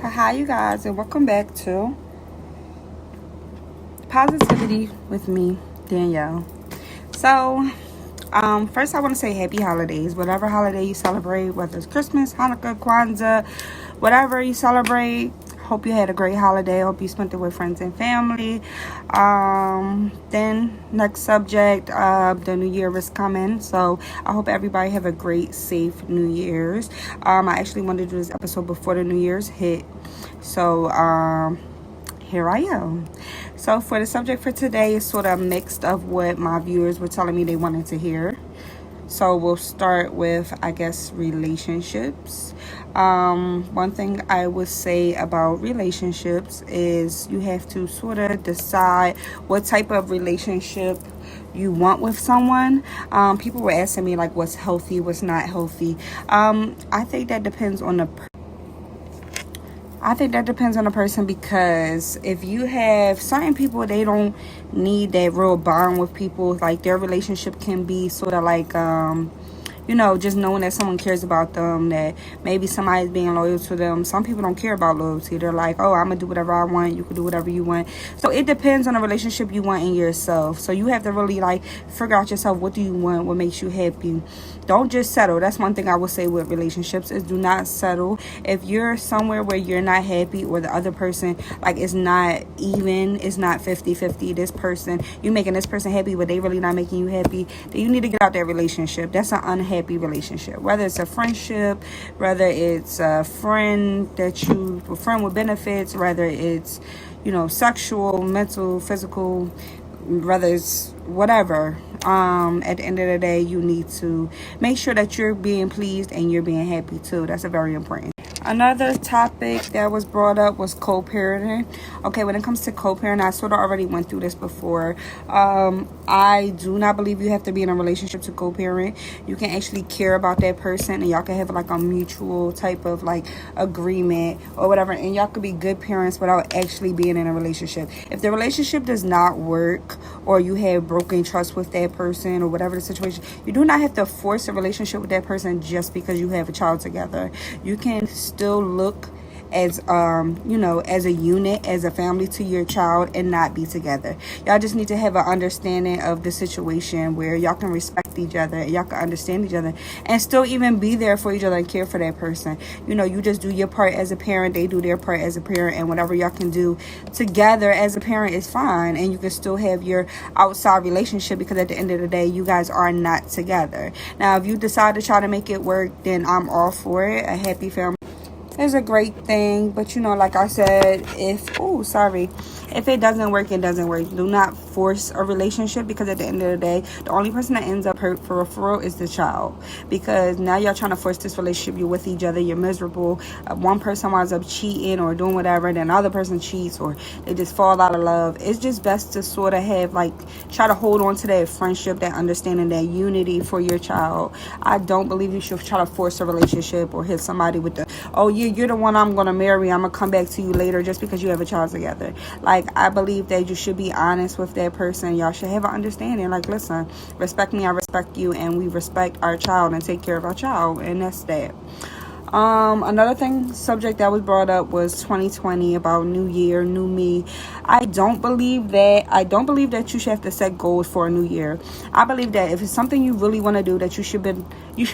Hi you guys, and welcome back to Positivity with me, Danielle. So first I want to say happy holidays. Whatever holiday you celebrate, whether it's Christmas, Hanukkah, Kwanzaa, whatever you celebrate, hope you had a great holiday. Hope you spent it with friends and family. Then next subject, the new year is coming, so I hope everybody have a great, safe New Year's. I actually wanted to do this episode before the New Year's hit, so here I am. So for the subject for today is sort of mixed of what my viewers were telling me they wanted to hear. So we'll start with, I guess, relationships. One thing I would say about relationships is you have to sort of decide what type of relationship you want with someone. People were asking me like what's healthy, what's not healthy. I think that depends on the person, because if you have certain people, they don't need that real bond with people. Like their relationship can be sort of like just knowing that someone cares about them, that maybe somebody's being loyal to them. Some people don't care about loyalty. They're like, oh, I'm gonna do whatever I want, you can do whatever you want. So it depends on the relationship you want in yourself. So you have to really like figure out yourself, what do you want, what makes you happy. Don't just settle. That's one thing I would say with relationships, is do not settle. If you're somewhere where you're not happy, or the other person, like, it's not even, it's not 50-50, this person, you're making this person happy but they really not making you happy, then you need to get out that relationship. That's an unhappy relationship. Whether it's a friendship, whether it's a friend with benefits, whether it's sexual, mental, physical, whether it's whatever, at the end of the day, you need to make sure that you're being pleased and you're being happy too. That's a very important. Another topic that was brought up was co-parenting. Okay, when it comes to co-parenting, I sort of already went through this before. I do not believe you have to be in a relationship to co-parent. You can actually care about that person, and y'all can have like a mutual type of like agreement or whatever, and y'all could be good parents without actually being in a relationship. If the relationship does not work, or you have broken trust with that person, or whatever the situation, you do not have to force a relationship with that person just because you have a child together. You can still look as as a unit, as a family to your child, and not be together. Y'all just need to have an understanding of the situation where y'all can respect each other, y'all can understand each other, and still even be there for each other and care for that person. You just do your part as a parent, they do their part as a parent, and whatever y'all can do together as a parent is fine, and you can still have your outside relationship, because at the end of the day, you guys are not together. Now, if you decide to try to make it work, then I'm all for it. A happy family is a great thing, but like I said, if it doesn't work, it doesn't work. Do not force a relationship, because at the end of the day, the only person that ends up hurt for real is the child, because now y'all trying to force this relationship. You're with each other, you're miserable. One person winds up cheating or doing whatever, then the other person cheats, or they just fall out of love. It's just best to sort of have try to hold on to that friendship, that understanding, that unity for your child. I don't believe you should try to force a relationship or hit somebody with the, oh yeah, you're the one I'm gonna marry, I'm gonna come back to you later, just because you have a child together. I believe that you should be honest with that person. Y'all should have an understanding, listen, respect me, I respect you, and we respect our child and take care of our child, and that's that. Another subject that was brought up was 2020, about new year, new me. I don't believe that you should have to set goals for a new year. I believe that if it's something you really want to do, that you should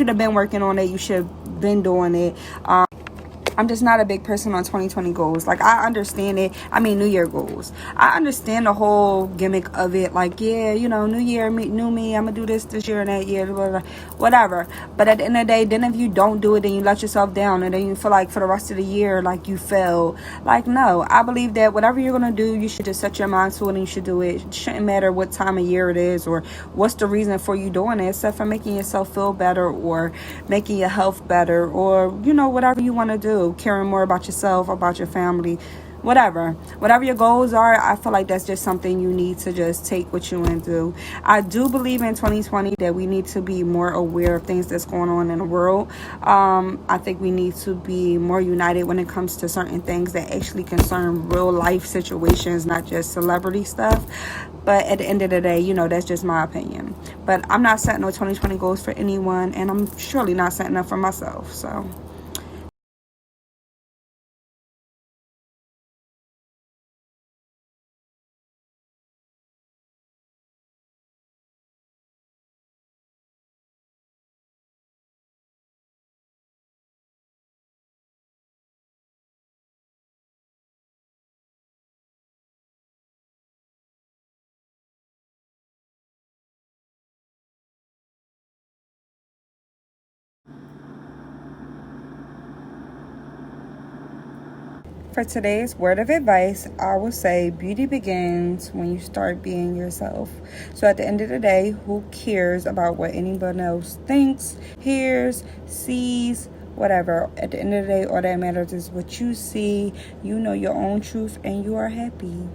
have been working on it, you should have been doing it. I'm just not a big person on 2020 goals. I understand it. I mean, New Year goals. I understand the whole gimmick of it. New year, new me. I'm going to do this year and that year, blah, blah, whatever. But at the end of the day, then if you don't do it, then you let yourself down. And then you feel like for the rest of the year, you failed. No, I believe that whatever you're going to do, you should just set your mind to it and you should do it. It shouldn't matter what time of year it is or what's the reason for you doing it, except for making yourself feel better or making your health better or, whatever you want to do. Caring more about yourself, about your family, whatever your goals are. I feel like that's just something you need to just take with you and do. I do believe in 2020 that we need to be more aware of things that's going on in the world. I think we need to be more united when it comes to certain things that actually concern real life situations, not just celebrity stuff. But at the end of the day, that's just my opinion. But I'm not setting no 2020 goals for anyone, and I'm surely not setting up for myself. So For today's word of advice, I will say beauty begins when you start being yourself. So at the end of the day, who cares about what anyone else thinks, hears, sees, whatever? At the end of the day, all that matters is what you see. You know your own truth and you are happy.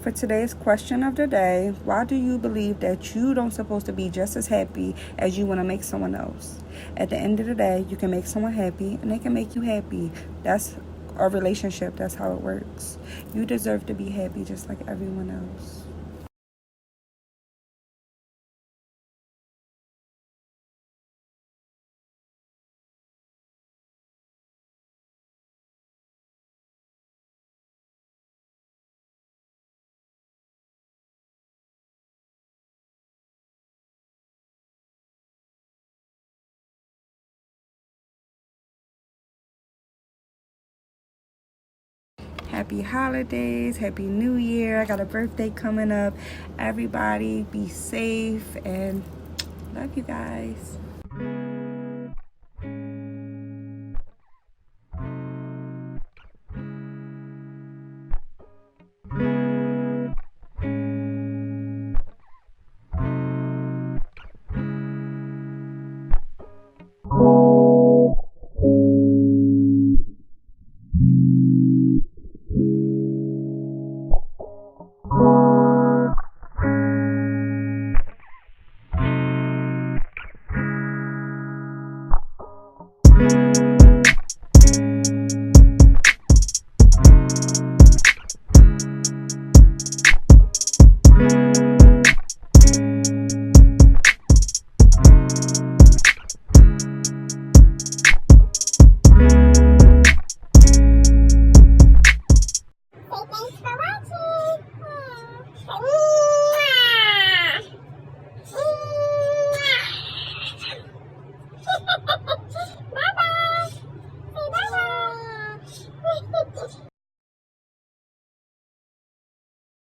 For today's question of the day, why do you believe that you don't supposed to be just as happy as you want to make someone else? At the end of the day, you can make someone happy and they can make you happy. That's a relationship. That's how it works. You deserve to be happy just like everyone else. Happy holidays, happy new year. I got a birthday coming up. Everybody be safe and love you guys.